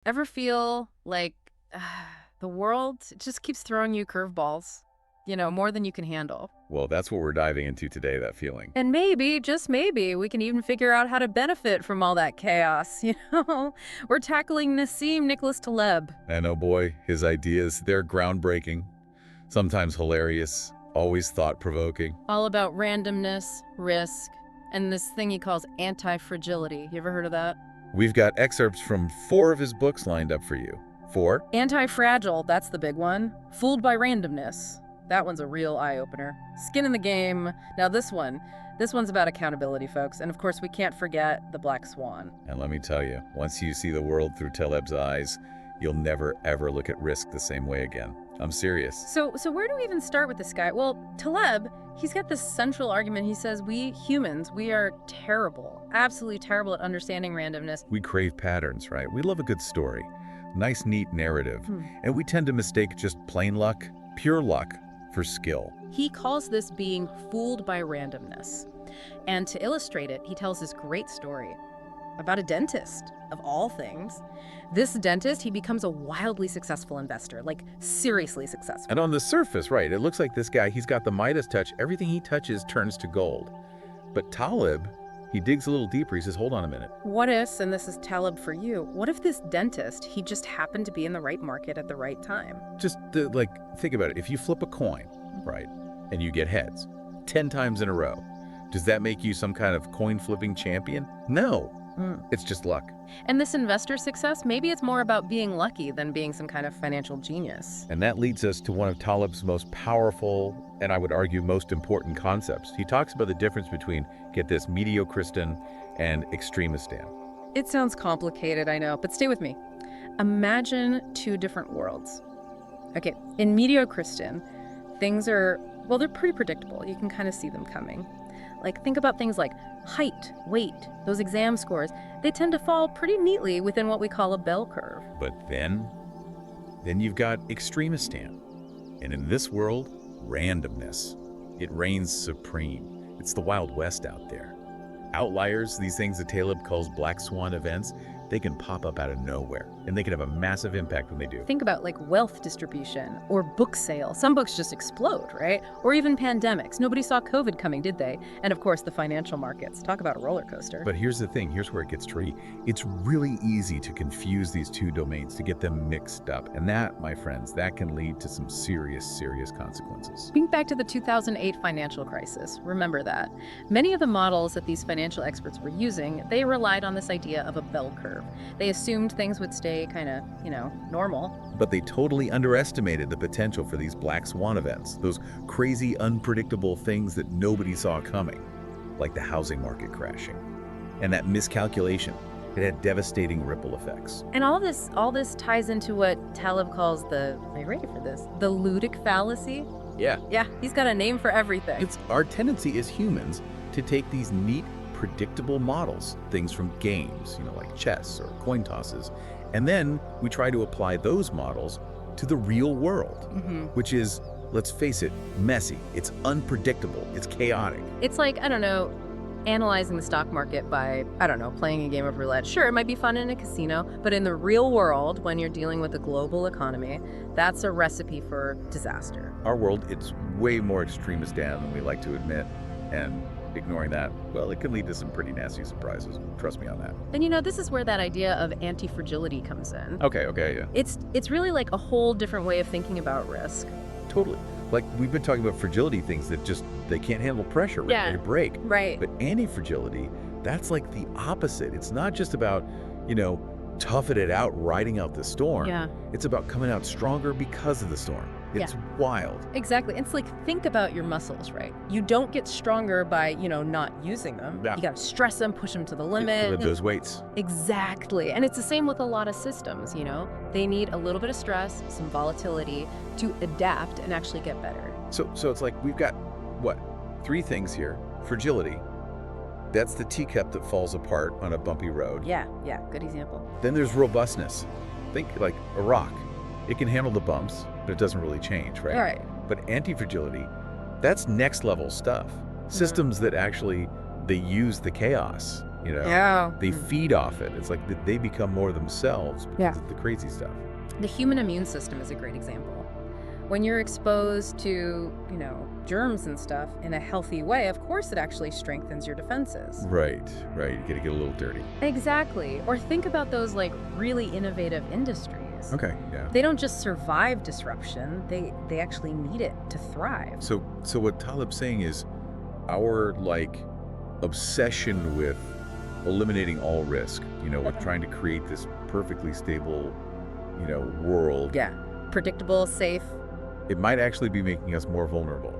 Ever feel like the world just keeps throwing you curveballs, more than you can handle? Well, that's what we're diving into today, that feeling. And maybe, just maybe, we can even figure out how to benefit from all that chaos, We're tackling Nassim Nicholas Taleb. And oh boy, his ideas, they're groundbreaking, sometimes hilarious, always thought-provoking. All about randomness, risk, and this thing he calls anti-fragility. You ever heard of that? We've got excerpts from 4 of his books lined up for you. 4? Anti-fragile, that's the big one. Fooled by randomness. That one's a real eye-opener. Skin in the game. Now this one's about accountability, folks. And of course, we can't forget the black swan. And let me tell you, once you see the world through Taleb's eyes, you'll never ever look at risk the same way again. I'm serious. So where do we even start with this guy? Well, Taleb, he's got this central argument. He says we humans, we are terrible, absolutely terrible at understanding randomness. We crave patterns, right? We love a good story, nice, neat narrative, and we tend to mistake just plain luck, pure luck, for skill. He calls this being fooled by randomness. And to illustrate it, he tells this great story about a dentist, of all things. This dentist, he becomes a wildly successful investor, like seriously successful. And on the surface, right, it looks like this guy, he's got the Midas touch. Everything he touches turns to gold. But Taleb, he digs a little deeper. He says, hold on a minute. What if, and this is Taleb for you, what if this dentist, he just happened to be in the right market at the right time? Just think about it. If you flip a coin, right, and you get heads 10 times in a row, does that make you some kind of coin flipping champion? No. It's just luck. And this investor success, maybe it's more about being lucky than being some kind of financial genius. And that leads us to one of Taleb's most powerful, and I would argue most important concepts. He talks about the difference between, get this, mediocristan and extremistan. It sounds complicated, I know, but stay with me. Imagine 2 different worlds. Okay, in mediocristan, things are, well, they're pretty predictable. You can kind of see them coming. Like, think about things like height, weight, those exam scores. They tend to fall pretty neatly within what we call a bell curve. But then you've got extremistan. And in this world, randomness. It reigns supreme. It's the Wild West out there. Outliers, these things that Taleb calls black swan events, they can pop up out of nowhere, and they can have a massive impact when they do. Think about like wealth distribution or book sales. Some books just explode, right? Or even pandemics. Nobody saw COVID coming, did they? And of course, the financial markets. Talk about a roller coaster. But here's the thing. Here's where it gets tricky. It's really easy to confuse these 2 domains, to get them mixed up. And that, my friends, that can lead to some serious, serious consequences. Think back to the 2008 financial crisis. Remember that. Many of the models that these financial experts were using, they relied on this idea of a bell curve. They assumed things would stay kind of, normal. But they totally underestimated the potential for these black swan events, those crazy, unpredictable things that nobody saw coming, like the housing market crashing. And that miscalculation, it had devastating ripple effects. And all this ties into what Taleb calls are you ready for this? The ludic fallacy? Yeah. Yeah, he's got a name for everything. It's our tendency as humans to take these neat, predictable models, things from games, like chess or coin tosses, and then we try to apply those models to the real world, which is, let's face it, messy, it's unpredictable, it's chaotic. It's like, I don't know, analyzing the stock market by, playing a game of roulette. Sure, it might be fun in a casino, but in the real world, when you're dealing with a global economy, that's a recipe for disaster. Our world, it's way more extremist than we like to admit, and ignoring that, well, it can lead to some pretty nasty surprises. Trust me on that. And this is where that idea of anti-fragility comes in. Okay, yeah. It's really like a whole different way of thinking about risk. Totally. Like, we've been talking about fragility, things that just, they can't handle pressure, Yeah. They break. Right. But anti-fragility, that's like the opposite. It's not just about, toughing it out, riding out the storm. Yeah. It's about coming out stronger because of the storm. It's wild. Exactly. It's like, think about your muscles, right? You don't get stronger by, not using them. Yeah. You got to stress them, push them to the limit. With those weights. Exactly. And it's the same with a lot of systems, They need a little bit of stress, some volatility to adapt and actually get better. So it's like we've got, 3 things here. Fragility. That's the teacup that falls apart on a bumpy road. Yeah, good example. Then there's robustness. Think like a rock. It can handle the bumps, but it doesn't really change, right? All right. But anti-fragility, that's next level stuff. Systems that actually, they use the chaos. you know? Yeah. They feed off it. It's like they become more themselves because Yeah. of the crazy stuff. The human immune system is a great example. When you're exposed to, germs and stuff in a healthy way, of course it actually strengthens your defenses. Right. You gotta get a little dirty. Exactly. Or think about those really innovative industries. Okay, yeah. They don't just survive disruption, they actually need it to thrive. So what Taleb's saying is our obsession with eliminating all risk, with trying to create this perfectly stable, world. Yeah. Predictable, safe. It might actually be making us more vulnerable,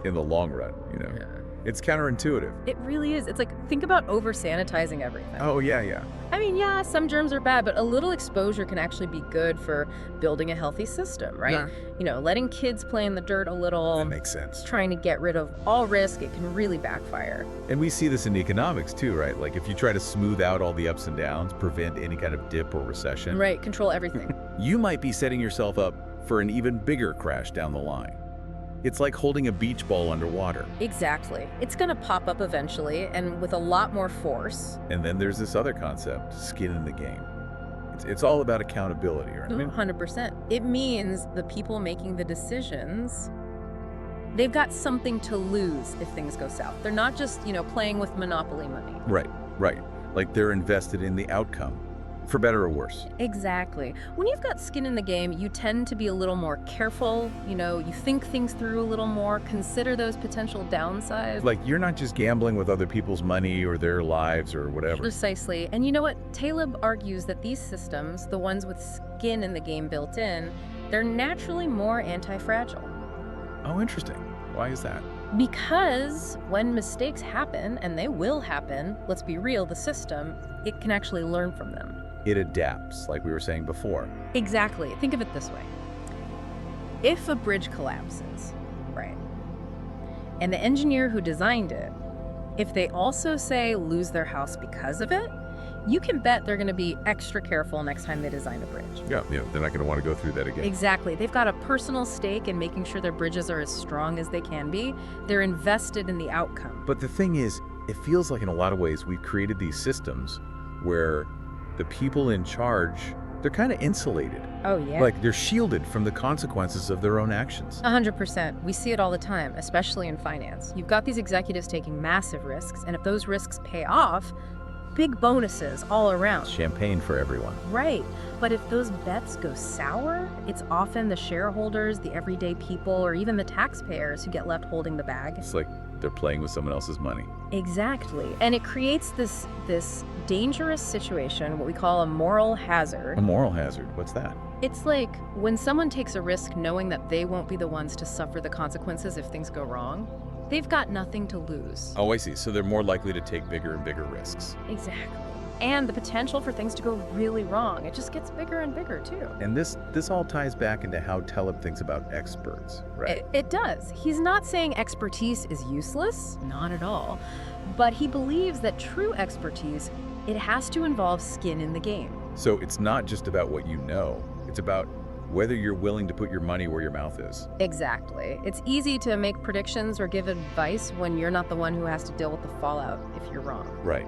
in the long run, Yeah. It's counterintuitive. It really is. It's think about over-sanitizing everything. Oh, yeah. I mean, yeah, some germs are bad, but a little exposure can actually be good for building a healthy system, right? Yeah. Letting kids play in the dirt a little. That makes sense. Trying to get rid of all risk, it can really backfire. And we see this in economics too, right? If you try to smooth out all the ups and downs, prevent any kind of dip or recession. Right, control everything. You might be setting yourself up for an even bigger crash down the line. It's like holding a beach ball underwater. Exactly. It's going to pop up eventually, and with a lot more force. And then there's this other concept, skin in the game. It's all about accountability, right? 100%. It means the people making the decisions, they've got something to lose if things go south. They're not just, playing with monopoly money. Right. They're invested in the outcome, for better or worse. Exactly. When you've got skin in the game, you tend to be a little more careful. You think things through a little more, consider those potential downsides. You're not just gambling with other people's money or their lives or whatever. Precisely. And you know what? Taleb argues that these systems, the ones with skin in the game built in, they're naturally more anti-fragile. Oh, interesting. Why is that? Because when mistakes happen, and they will happen, let's be real, the system, it can actually learn from them. It adapts, like we were saying before. Exactly. Think of it this way. If a bridge collapses, right, and the engineer who designed it, if they also say lose their house because of it, you can bet they're going to be extra careful next time they design a bridge. Yeah, they're not going to want to go through that again. Exactly. They've got a personal stake in making sure their bridges are as strong as they can be. They're invested in the outcome. But the thing is, it feels like in a lot of ways we've created these systems where the people in charge, they're kind of insulated. Oh, yeah. They're shielded from the consequences of their own actions. 100%. We see it all the time, especially in finance. You've got these executives taking massive risks, and if those risks pay off, big bonuses all around. Champagne for everyone. Right. But if those bets go sour, it's often the shareholders, the everyday people, or even the taxpayers who get left holding the bag. It's like they're playing with someone else's money. Exactly. And it creates this dangerous situation, what we call a moral hazard. A moral hazard? What's that? It's like when someone takes a risk knowing that they won't be the ones to suffer the consequences if things go wrong. They've got nothing to lose. Oh, I see. So they're more likely to take bigger and bigger risks. Exactly. And the potential for things to go really wrong, it just gets bigger and bigger, too. And this all ties back into how Taleb thinks about experts, right? It does. He's not saying expertise is useless, not at all. But he believes that true expertise, it has to involve skin in the game. So it's not just about what you know. It's about whether you're willing to put your money where your mouth is. Exactly. It's easy to make predictions or give advice when you're not the one who has to deal with the fallout if you're wrong. Right.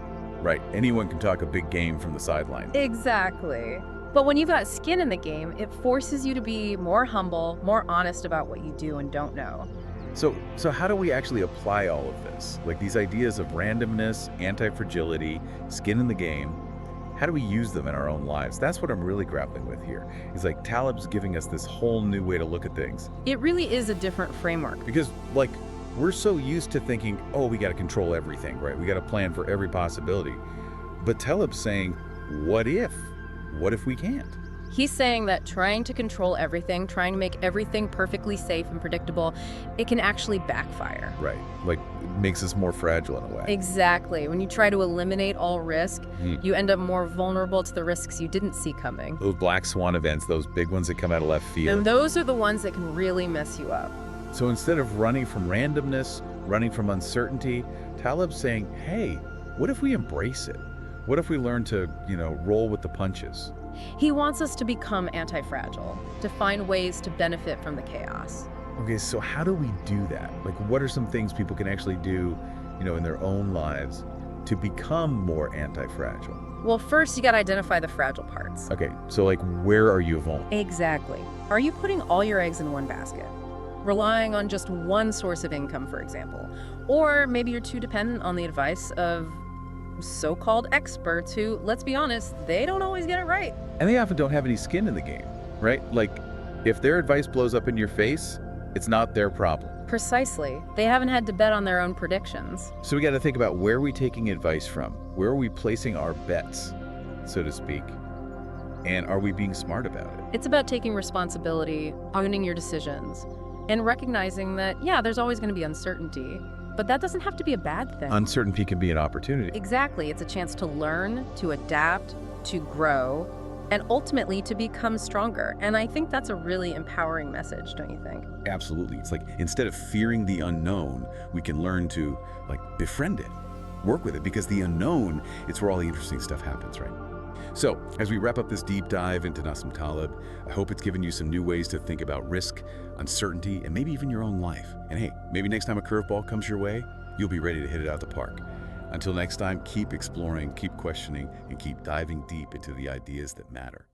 Anyone can talk a big game from the sideline. Exactly. But when you've got skin in the game, it forces you to be more humble, more honest about what you do and don't know. So how do we actually apply all of this? These ideas of randomness, anti-fragility, skin in the game, how do we use them in our own lives? That's what I'm really grappling with here. It's Taleb's giving us this whole new way to look at things. It really is a different framework. Because, we're so used to thinking, oh, we got to control everything, right? We got to plan for every possibility. But Taleb's saying, what if? What if we can't? He's saying that trying to control everything, trying to make everything perfectly safe and predictable, it can actually backfire. Right. It makes us more fragile in a way. Exactly. When you try to eliminate all risk, you end up more vulnerable to the risks you didn't see coming. Those black swan events, those big ones that come out of left field. And those are the ones that can really mess you up. So instead of running from randomness, running from uncertainty, Taleb's saying, hey, what if we embrace it? What if we learn to, roll with the punches? He wants us to become anti-fragile, to find ways to benefit from the chaos. Okay, so how do we do that? What are some things people can actually do, in their own lives to become more anti-fragile? Well, first you got to identify the fragile parts. Okay, so like where are you vulnerable? Exactly. Are you putting all your eggs in one basket? Relying on just one source of income, for example. Or maybe you're too dependent on the advice of so-called experts who, let's be honest, they don't always get it right. And they often don't have any skin in the game, right? Like, if their advice blows up in your face, it's not their problem. Precisely. They haven't had to bet on their own predictions. So we got to think about where are we taking advice from? Where are we placing our bets, so to speak? And are we being smart about it? It's about taking responsibility, owning your decisions, and recognizing that, yeah, there's always going to be uncertainty, but that doesn't have to be a bad thing. Uncertainty can be an opportunity. Exactly. It's a chance to learn, to adapt, to grow, and ultimately to become stronger. And I think that's a really empowering message, don't you think? Absolutely. It's like instead of fearing the unknown, we can learn to befriend it, work with it, because the unknown, it's where all the interesting stuff happens, right? So as we wrap up this deep dive into Nassim Taleb, I hope it's given you some new ways to think about risk, uncertainty, and maybe even your own life. And hey, maybe next time a curveball comes your way, you'll be ready to hit it out of the park. Until next time, keep exploring, keep questioning, and keep diving deep into the ideas that matter.